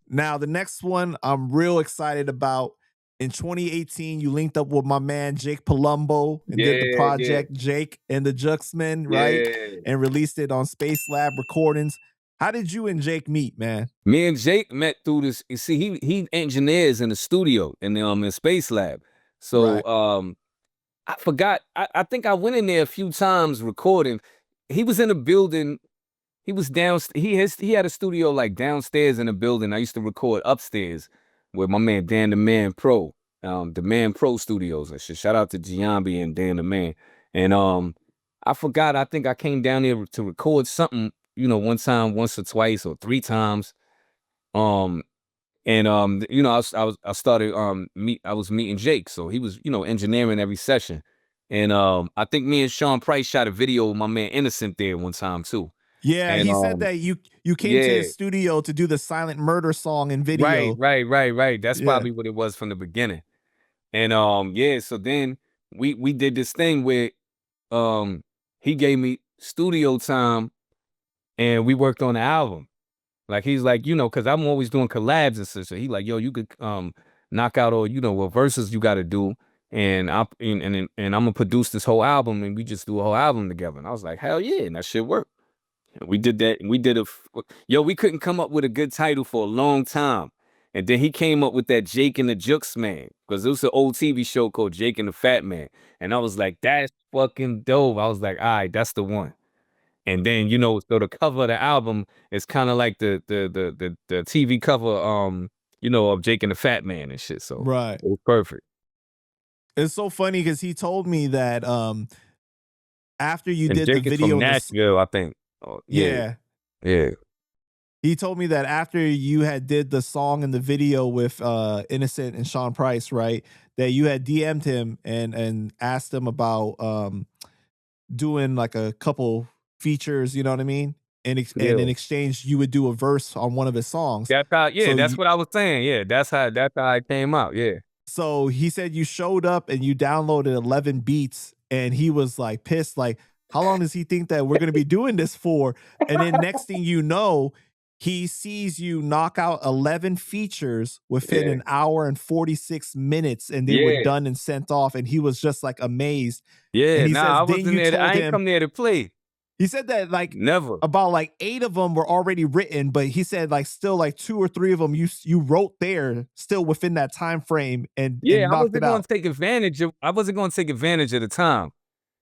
Now, the next one I'm real excited about. In 2018, you linked up with my man Jake Palumbo and did the project Jake and the Juxx Men, right? And released it on Space Lab Recordings. How did you and Jake meet, man? Me and Jake met through this. You see, he engineers in the studio in Space Lab. So I forgot. I think I went in there a few times recording. He was in a building. He was down. He had a studio like downstairs in the building. I used to record upstairs with my man Dan the Man Pro, the Man Pro Studios and shit. Shout out to Giambi and Dan the Man. And I forgot. I think I came down there to record something. You know, one time, once or twice, or 3 times. You know, I started I was meeting Jake, so he was, you know, engineering every session. And I think me and Sean Price shot a video with my man Innocent there one time too. Yeah, and, he said that you came to his studio to do the Silent Murder song and video. Right. That's probably what it was from the beginning. And so then we did this thing where he gave me studio time and we worked on the album. Like he's like, you know, because I'm always doing collabs and such. So he like, yo, you could knock out all, you know, what verses you got to do, and I'm gonna produce this whole album, and we just do a whole album together. And I was like, hell yeah, and that shit worked. And we did that. And we did we couldn't come up with a good title for a long time, and then he came up with that Jake and the Juxx Man, because it was an old TV show called Jake and the Fat Man, and I was like, that's fucking dope. I was like, all right, that's the one. And then, you know, so the cover of the album is kind of like the TV cover, you know, of Jake and the Fat Man and shit. So it was perfect. It's so funny because he told me that after you did Jake the video from Nashville, I think. Oh, yeah. He told me that after you had did the song and the video with Innocent and Sean Price, right, that you had DM'd him and asked him about doing like a couple features, you know what I mean? And in exchange, you would do a verse on one of his songs. That's how, that's what I was saying. Yeah, that's how it came out. Yeah. So he said you showed up and you downloaded 11 beats, and he was like pissed, like, how long does he think that we're gonna be doing this for? And then next thing you know, he sees you knock out 11 features within an hour and 46 minutes, and they were done and sent off, and he was just like amazed. Yeah, and he says, I wasn't there. I ain't come there to play. He said that like never about like 8 of them were already written, but he said like still like 2 or 3 of them you wrote there still within that time frame and I wasn't going to take advantage of. I wasn't going to take advantage of the time.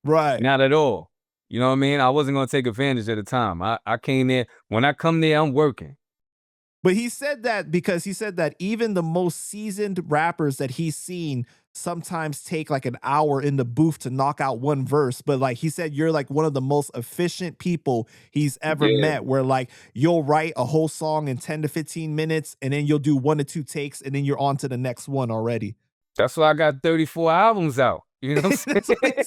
Right. Not at all. You know what I mean? I wasn't going to take advantage of the time. I came there. When I come there, I'm working. But he said that because he said that even the most seasoned rappers that he's seen sometimes take like an hour in the booth to knock out one verse. But like he said, you're like one of the most efficient people he's ever met, where like you'll write a whole song in 10 to 15 minutes and then you'll do 1 to 2 takes and then you're on to the next one already. That's why I got 34 albums out. You know what I'm saying?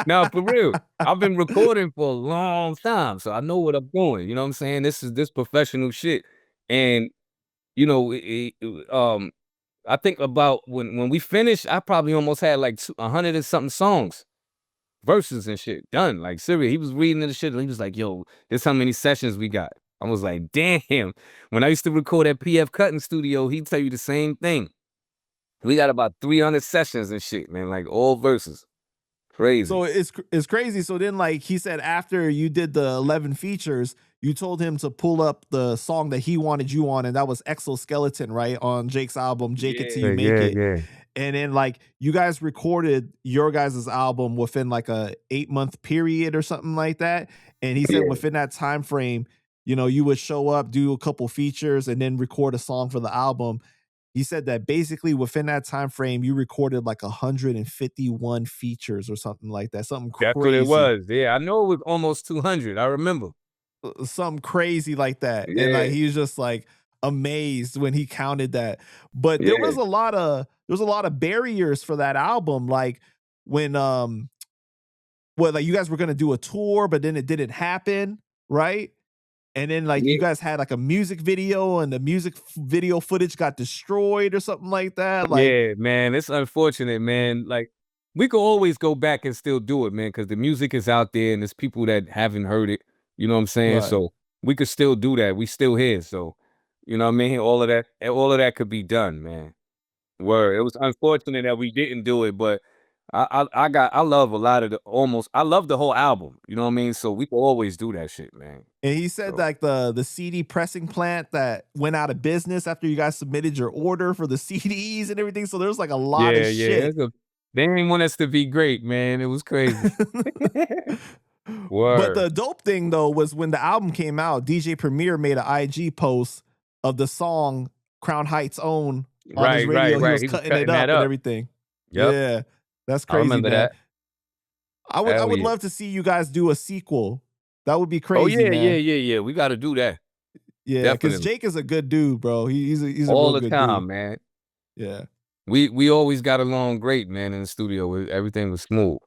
No, for real. I've been recording for a long time, so I know what I'm doing. You know what I'm saying? This is professional shit. And, you know, I think about when we finished, I probably almost had like 100 and something songs, verses and shit done. Like, serious. He was reading the shit and he was like, yo, this how many sessions we got. I was like, damn. When I used to record at PF Cutting Studio, he'd tell you the same thing. We got about 300 sessions and shit, man, like all verses. Crazy. So it's crazy. So then, like he said, after you did the 11 features, you told him to pull up the song that he wanted you on, and that was Exoskeleton, right? On Jake's album, Jake It Till You Make It. Yeah. And then like you guys recorded your guys' album within like a 8-month period or something like that. And he said within that time frame, you know, you would show up, do a couple features, and then record a song for the album. He said that basically within that time frame, you recorded like 151 features or something like that. Something crazy. That's what it was. Yeah, I know it was almost 200. I remember. Something crazy like that. Yeah. And like he was just like amazed when he counted that. But there was a lot of barriers for that album. Like when like you guys were gonna do a tour, but then it didn't happen, right? And then like you guys had like a music video and the music video footage got destroyed or something like that. Like, yeah, man, it's unfortunate, man. Like we could always go back and still do it, man, because the music is out there and there's people that haven't heard it. You know what I'm saying? Right. So we could still do that. We still here, so you know what I mean? All of that could be done, man. Word. It was unfortunate that we didn't do it, but I love a lot of I love the whole album. You know what I mean? So we can always do that shit, man. And he said So like the CD pressing plant that went out of business after you guys submitted your order for the CDs and everything. So there's like a lot of yeah, yeah. shit. They didn't want us to be great, man. It was crazy. But Word. the dope thing though was when the album came out, DJ Premier made an IG post of the song Crown Heights Own on his Right, right, radio. He right. was He was cutting it cutting that up and up. everything. Yep. Yeah. That's I crazy, remember man. that. I Hell would yeah. love to see you guys do a sequel. That would be Oh crazy, yeah, man. yeah. We got to do that. Yeah, because Definitely. Jake is a good dude, bro. He's a All real the good dude. time, man. Yeah. We always got along great, man, in the studio. Everything was smooth.